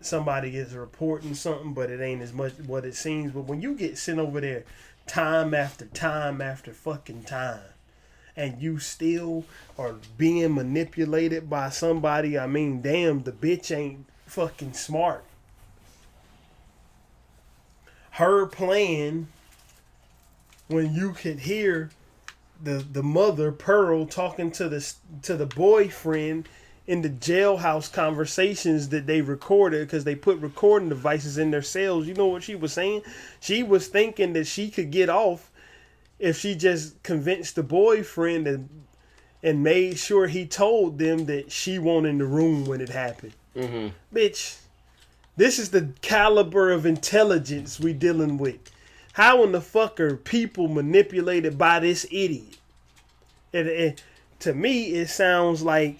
somebody is reporting something, but it ain't as much what it seems. But when you get sent over there time after time after fucking time, and you still are being manipulated by somebody, I mean, damn, the bitch ain't fucking smart. Her plan, when you could hear the mother Pearl talking to the boyfriend in the jailhouse conversations that they recorded, because they put recording devices in their cells. You know what she was saying? She was thinking that she could get off if she just convinced the boyfriend and made sure he told them that she wasn't in the room when it happened. Bitch, this is the caliber of intelligence we dealing with. How in the fuck are people manipulated by this idiot? To me, it sounds like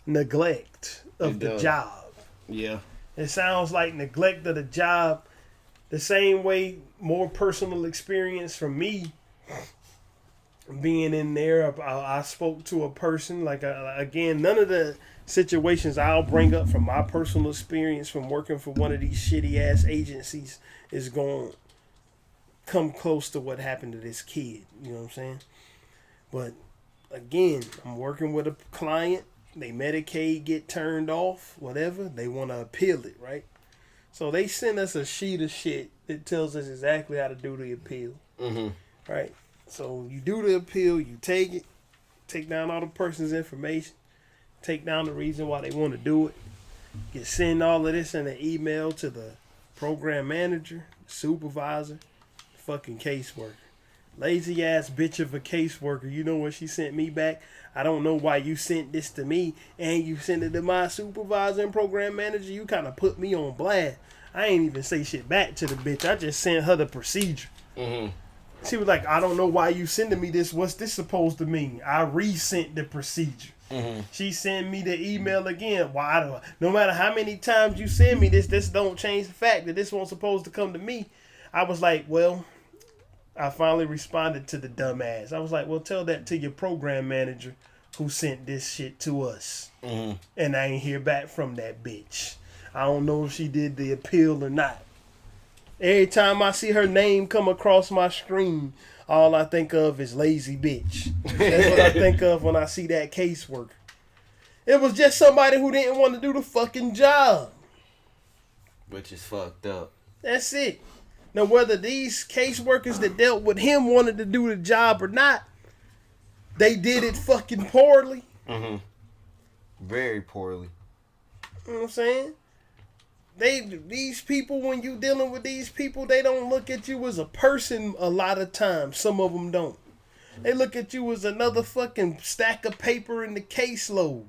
neglect of the job. Yeah. It sounds like neglect of the job. The same way, more personal experience from me being in there. I spoke to a person, like, again, none of the situations I'll bring up from my personal experience from working for one of these shitty ass agencies is going to come close to what happened to this kid. You know what I'm saying? But again, I'm working with a client. They Medicaid get turned off, whatever. They want to appeal it, right? So they send us a sheet of shit that tells us exactly how to do the appeal. Right? So you do the appeal, you take it, take down all the person's information, take down the reason why they want to do it. You send all of this in an email to the program manager, supervisor, fucking caseworker. Lazy ass bitch of a caseworker. You know what she sent me back? I don't know why you sent this to me and you sent it to my supervisor and program manager. You kind of put me on blast. I ain't even say shit back to the bitch. I just sent her the procedure. She was like, I don't know why you sending me this. What's this supposed to mean? I resent the procedure. She sent me the email again. Why? No matter how many times you send me this don't change the fact that this one's supposed to come to me. I was like, well, I finally responded to the dumbass. I was like, well, tell that to your program manager who sent this shit to us. And I ain't hear back from that bitch. I don't know if she did the appeal or not. Every time I see her name come across my screen, all I think of is lazy bitch. That's what I think of when I see that caseworker. It was just somebody who didn't want to do the fucking job. Which is fucked up. That's it. Now, whether these caseworkers that dealt with him wanted to do the job or not, they did it fucking poorly. Very poorly. You know what I'm saying? these people, when you dealing with these people, they don't look at you as a person a lot of times. Some of them don't. They look at you as another fucking stack of paper in the caseload,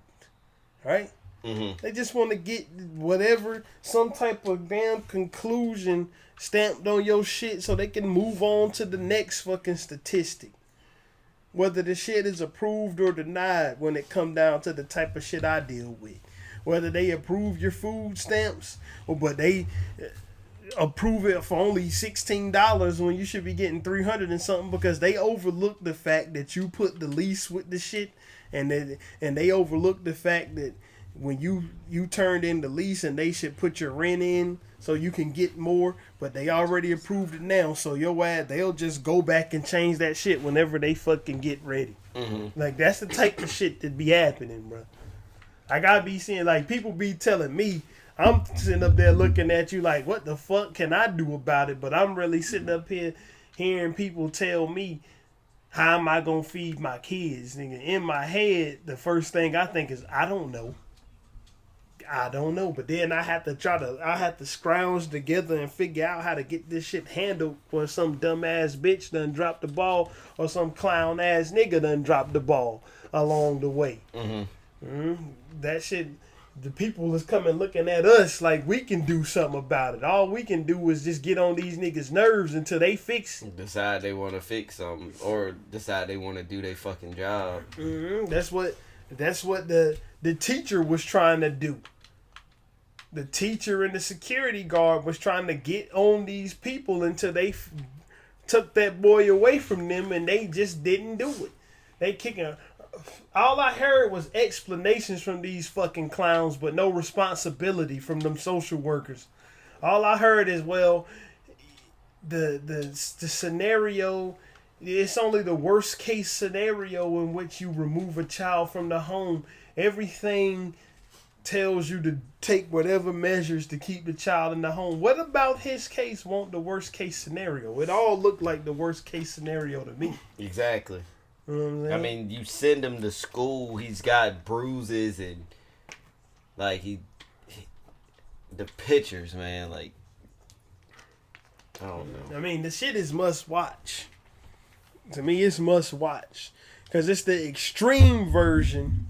right? Mm-hmm. They just want to get whatever, some type of damn conclusion stamped on your shit so they can move on to the next fucking statistic. Whether the shit is approved or denied when it come down to the type of shit I deal with. Whether they approve your food stamps, but they approve it for only $16 when you should be getting $300 and something, because they overlook the fact that you put the lease with the shit, and they overlook the fact that when you turned in the lease and they should put your rent in so you can get more, but they already approved it now, so your ass, they'll just go back and change that shit whenever they fucking get ready. Mm-hmm. Like, that's the type of shit that be happening, bro. Like, I be seeing, like, people be telling me, I'm sitting up there looking at you like, what the fuck can I do about it? But I'm really sitting up here hearing people tell me, how am I gonna feed my kids? Nigga, in my head, the first thing I think is, I don't know. But then I have to scrounge together and figure out how to get this shit handled when some dumbass bitch done dropped the ball or some clown ass nigga done dropped the ball along the way. That shit, the people is coming looking at us like we can do something about it. All we can do is just get on these niggas' nerves until they fix it. Decide they want to fix something, or decide they want to do their fucking job. That's what the teacher was trying to do. The teacher and the security guard was trying to get on these people until they took that boy away from them, and they just didn't do it. They kicking. All I heard was explanations from these fucking clowns, but no responsibility from them social workers. All I heard is, well, the scenario, it's only the worst case scenario in which you remove a child from the home. Everything tells you to take whatever measures to keep the child in the home. What about his case won't the worst case scenario? It all looked like the worst case scenario to me. Exactly. You know what I'm saying? I mean, you send him to school, he's got bruises and like the pictures, man, like, I don't know. I mean, the shit is must watch. To me, it's must watch because it's the extreme version.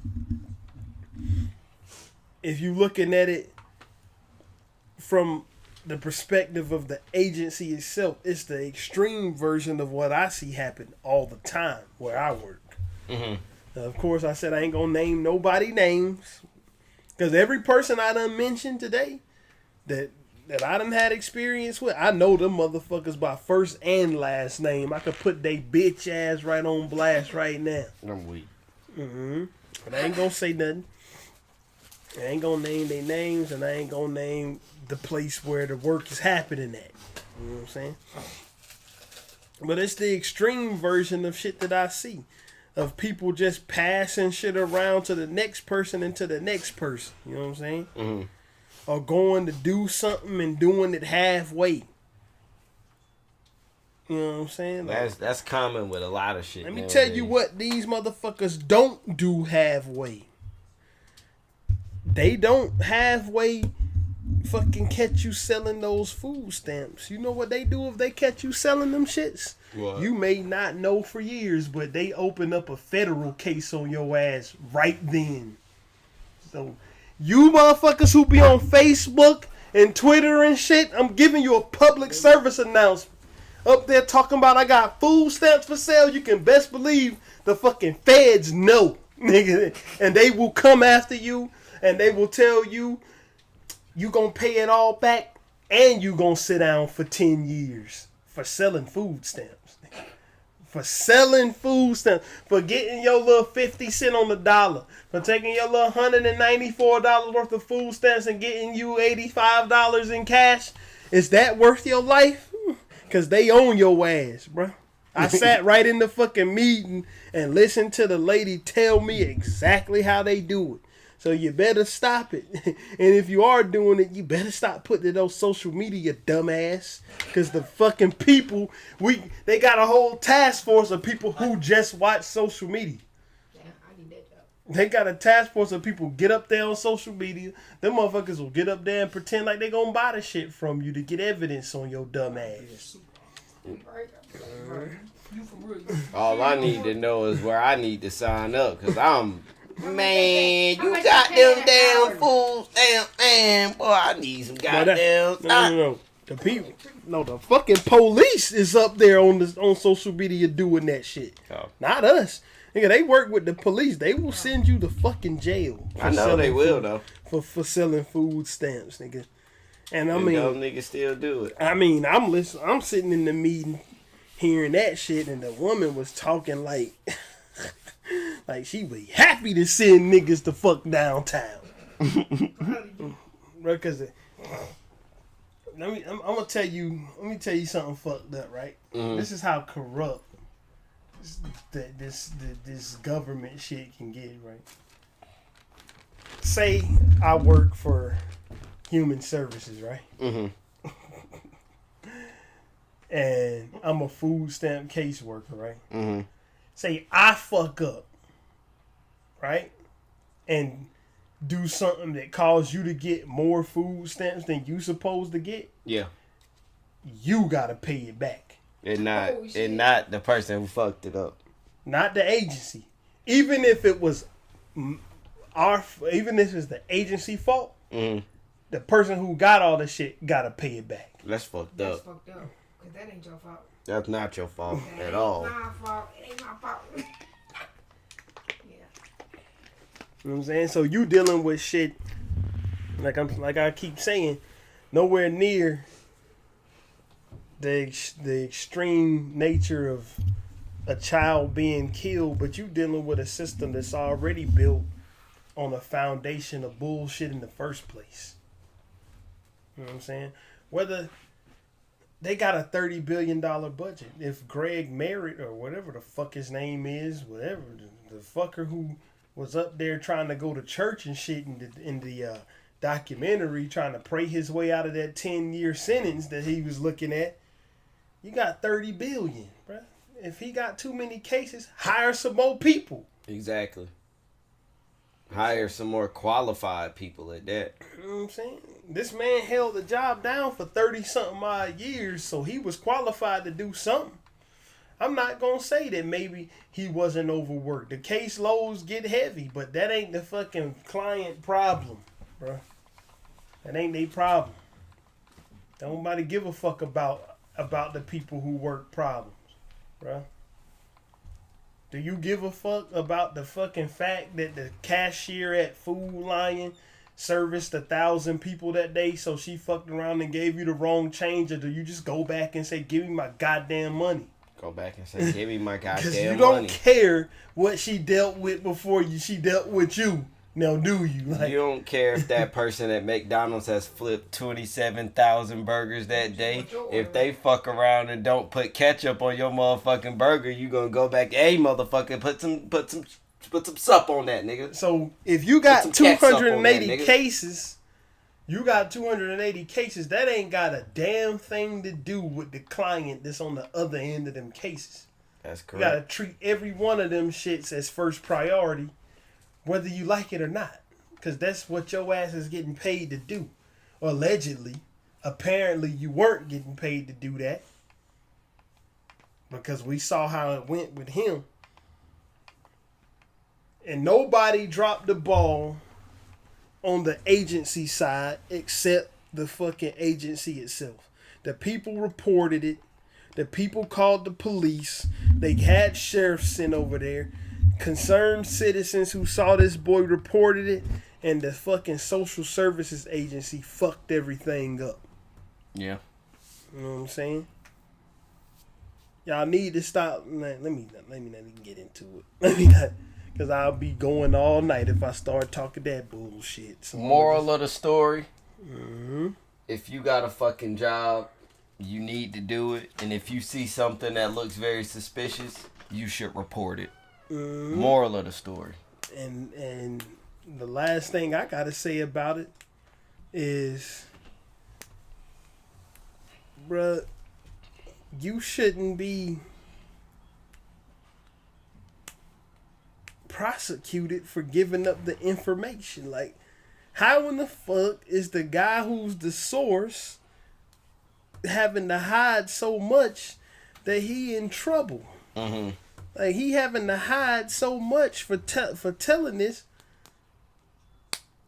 If you looking at it from the perspective of the agency itself, it's the extreme version of what I see happen all the time where I work. Mm-hmm. Now, of course, I said I ain't gonna name nobody names, because every person I done mentioned today that I done had experience with, I know them motherfuckers by first and last name. I could put they bitch ass right on blast right now. I'm weak. But I ain't gonna say nothing. I ain't gonna name their names, and I ain't gonna name the place where the work is happening at. You know what I'm saying? But it's the extreme version of shit that I see. Of people just passing shit around to the next person and to the next person. You know what I'm saying? Mm-hmm. Or going to do something and doing it halfway. You know what I'm saying? Like, that's common with a lot of shit. Let me tell you what these motherfuckers don't do halfway. They don't halfway fucking catch you selling those food stamps. You know what they do if they catch you selling them shits? What? You may not know for years, but they open up a federal case on your ass right then. So, you motherfuckers who be on Facebook and Twitter and shit, I'm giving you a public service announcement. Up there talking about I got food stamps for sale, you can best believe the fucking feds know, nigga. And they will come after you. And they will tell you, you gonna pay it all back, and you gonna sit down for 10 years for selling food stamps. For selling food stamps. For getting your little 50 cents on the dollar. For taking your little $194 worth of food stamps and getting you $85 in cash. Is that worth your life? Because they own your ass, bro. I sat right in the fucking meeting and listened to the lady tell me exactly how they do it. So you better stop it. And if you are doing it, you better stop putting it on social media, dumbass. Because the fucking people, they got a whole task force of people who just watch social media. Yeah, I need that job. They got a task force of people get up there on social media. Them motherfuckers will get up there and pretend like they gonna buy the shit from you to get evidence on your dumb ass. All I need to know is where I need to sign up, cause man, you got them damn fools, damn, boy, I need some goddamn. No. The fucking police is up there on social media doing that shit. Oh. Not us. Nigga, they work with the police. They will send you to fucking jail. I know they will, though. For selling food stamps, nigga. And I mean, those niggas still do it. I mean, I'm sitting in the meeting hearing that shit, and the woman was talking like like she be happy to send niggas the fuck downtown. Because I'm gonna tell you something fucked up, right? Mm-hmm. This is how corrupt this government shit can get, right? Say I work for Human Services, right? Mm-hmm. And I'm a food stamp caseworker, right? Mm-hmm. Say I fuck up, right? And do something that causes you to get more food stamps than you supposed to get. Yeah. You gotta pay it back. And not the person who fucked it up. Not the agency. Even if it was even if it's the agency fault, mm-hmm. the person who got all the shit gotta pay it back. That's fucked up. Cause that ain't your fault. That's not your fault at all. It ain't my fault. It ain't my fault. Yeah. You know what I'm saying? So you dealing with shit like I keep saying, nowhere near the extreme nature of a child being killed, but you dealing with a system that's already built on a foundation of bullshit in the first place. You know what I'm saying? Whether they got a $30 billion budget. If Greg Merritt or whatever the fuck his name is, whatever, the fucker who was up there trying to go to church and shit in the documentary, trying to pray his way out of that 10-year sentence that he was looking at, you got $30 billion, bruh. If he got too many cases, hire some more people. Exactly. Hire some more qualified people at that. You know what I'm saying? This man held the job down for 30-something odd years, so he was qualified to do something. I'm not going to say that maybe he wasn't overworked. The case loads get heavy, but that ain't the fucking client problem, bro. That ain't their problem. Don't nobody give a fuck about the people who work problems, bro. Do you give a fuck about the fucking fact that the cashier at Food Lion serviced 1,000 people that day, so she fucked around and gave you the wrong change? Or do you just go back and say, give me my goddamn money? Go back and say, give me my goddamn money. Because you don't care what she dealt with before she dealt with you. Now, do you? You don't care if that person at McDonald's has flipped 27,000 burgers that day. If they fuck around and don't put ketchup on your motherfucking burger, you gonna go back, hey, motherfucker, put some sup on that, nigga. So, if you got 280 cases, that ain't got a damn thing to do with the client that's on the other end of them cases. That's correct. You gotta treat every one of them shits as first priority, whether you like it or not. Because that's what your ass is getting paid to do. Allegedly. Apparently you weren't getting paid to do that. Because we saw how it went with him. And nobody dropped the ball on the agency side except the fucking agency itself. The people reported it. The people called the police. They had sheriffs sent over there. Concerned citizens who saw this boy reported it, and the fucking social services agency fucked everything up. Yeah. You know what I'm saying? Y'all need to stop. Let me not even get into it. Let me not, because I'll be going all night if I start talking that bullshit. So moral of the story: if you got a fucking job, you need to do it, and if you see something that looks very suspicious, you should report it. Moral of the story. And the last thing I gotta say about it is, bruh, you shouldn't be prosecuted for giving up the information. Like, how in the fuck is the guy who's the source having to hide so much that he in trouble? Mm-hmm. Like, he having to hide so much for telling this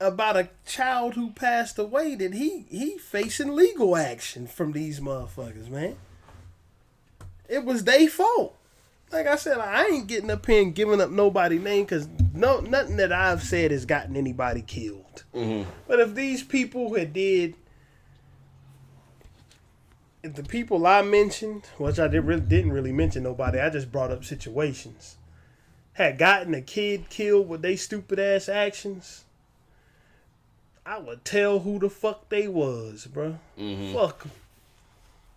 about a child who passed away that he facing legal action from these motherfuckers, man. It was their fault. Like I said, I ain't getting up here and giving up nobody's name because nothing that I've said has gotten anybody killed. Mm-hmm. But if these people if the people I mentioned, which I didn't really mention nobody, I just brought up situations, had gotten a kid killed with they stupid ass actions, I would tell who the fuck they was, bro. Mm-hmm. Fuck them.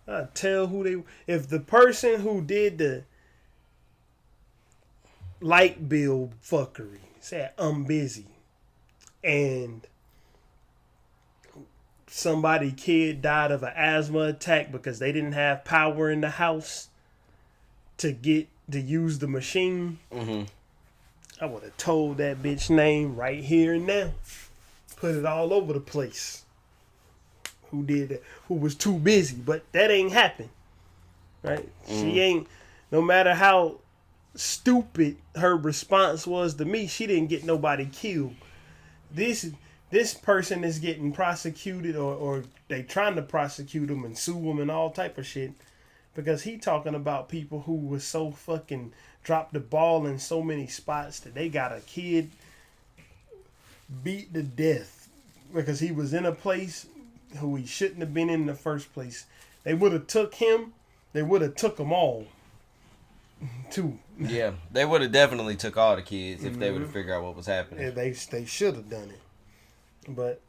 I'd tell who they. If the person who did the light bill fuckery said I'm busy, and somebody kid died of an asthma attack because they didn't have power in the house to use the machine, Mm-hmm. I would have told that bitch name right here and now. Put it all over the place. Who did that? Who was too busy, but that ain't happened. Right? She ain't, no matter how stupid her response was to me, she didn't get nobody killed. This person is getting prosecuted or they trying to prosecute him and sue him and all type of shit because he talking about people who was so fucking dropped the ball in so many spots that they got a kid beat to death because he was in a place who he shouldn't have been in the first place. They would have took him. They would have took them all too. Yeah, they would have definitely took all the kids if they would have figured out what was happening. Yeah, they should have done it. But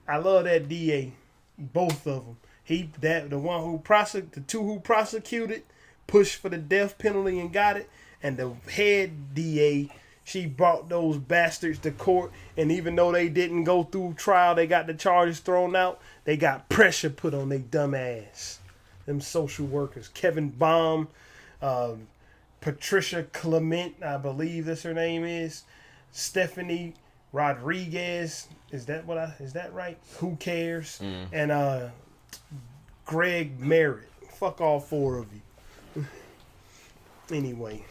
I love that DA, both of them. The two who prosecuted, pushed for the death penalty and got it, and the head DA, she brought those bastards to court, and even though they didn't go through trial, they got the charges thrown out. They got pressure put on their dumb ass. Them social workers, Kevin Baum, Patricia Clement, I believe that's her name is, Stephanie Rodriguez, is that right? Who cares? And Greg Merritt. Fuck all four of you. Anyway,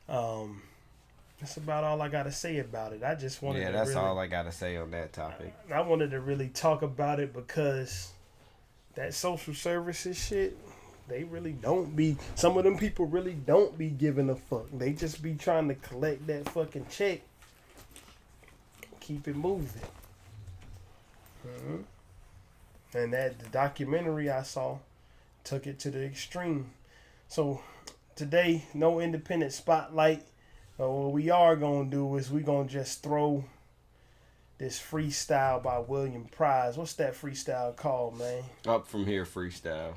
that's about all I gotta say about it. I just wanted Yeah, that's all I gotta say on that topic. I wanted to really talk about it because that social services shit, they really don't be, some of them people really don't be giving a fuck. They just be trying to collect that fucking check. Keep it moving. And the documentary I saw took it to the extreme. So today, no independent spotlight. What we are going to do is we going to just throw this freestyle by William Prize. What's that freestyle called, man? Up From Here freestyle.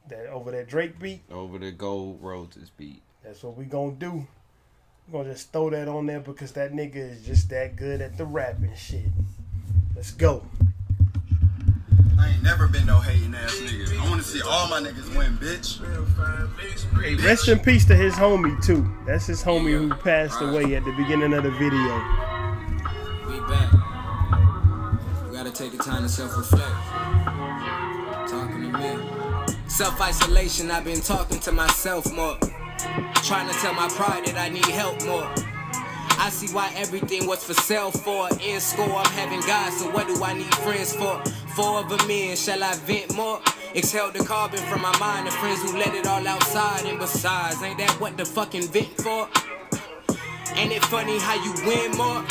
That over that Drake beat? Over the Gold Roses beat. That's what we going to do. We're going to just throw that on there because that nigga is just that good at the rapping shit. Let's go. I ain't never been no hating ass nigga. I want to see all my niggas win, bitch. Hey, rest in peace to his homie, too. That's his homie who passed away at the beginning of the video. We back. We gotta take the time to self-reflect. Talking to me. Self-isolation, I've been talking to myself more. Trying to tell my pride that I need help more. I see why everything was for sale for. In score, I'm having God, so what do I need friends for? 4 of them in, shall I vent more? Exhale the carbon from my mind, the friends who let it all outside. And besides, ain't that what the fucking vent for? Ain't it funny how you win more?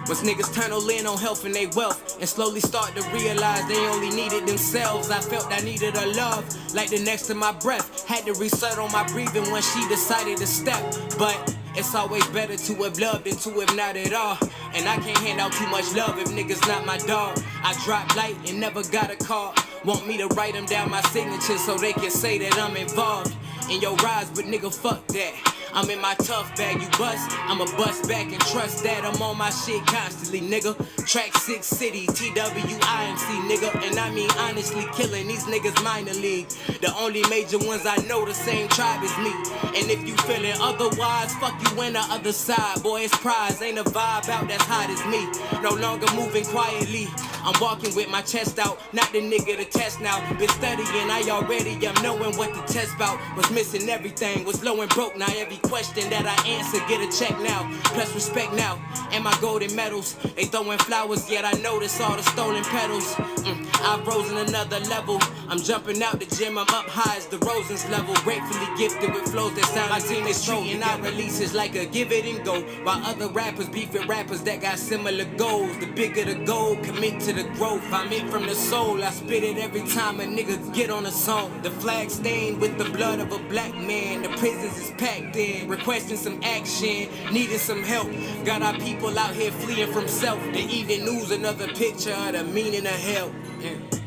Once niggas turn in on health and they wealth and slowly start to realize they only needed themselves. I felt I needed a love, like the next to my breath. Had to reset on my breathing when she decided to step. But it's always better to have loved than to have not at all. And I can't hand out too much love if niggas not my dog. I dropped light and never got a call. Want me to write them down my signature so they can say that I'm involved in your rise, but nigga fuck that. I'm in my tough bag, you bust, I'ma bust back and trust that I'm on my shit constantly, nigga. Track 6 City, TWIMC, nigga. And I mean honestly killing these niggas minor league. The only major ones I know the same tribe as me. And if you feeling otherwise, fuck you in the other side. Boy, it's prize, ain't a vibe out that's hot as me. No longer moving quietly, I'm walking with my chest out, not the nigga to test now. Been studying, I already am knowing what to test about. Was missing everything, was low and broke. Now every question that I answer, get a check now. Plus respect now, and my golden medals. They throwing flowers, yet I notice all the stolen petals. I've risen another level. I'm jumping out the gym, I'm up high as the Rosen's level. Gratefully gifted with flows that sound like team is treating our releases like a give it and go. While other rappers beef with rappers that got similar goals. The bigger the goal, commit to the growth. I'm in from the soul, I spit it every time a nigga get on a song. The flag stained with the blood of a black man. The prisons is packed in, requesting some action, needing some help. Got our people out here fleeing from self. The evening news, another picture of the meaning of hell. Yeah.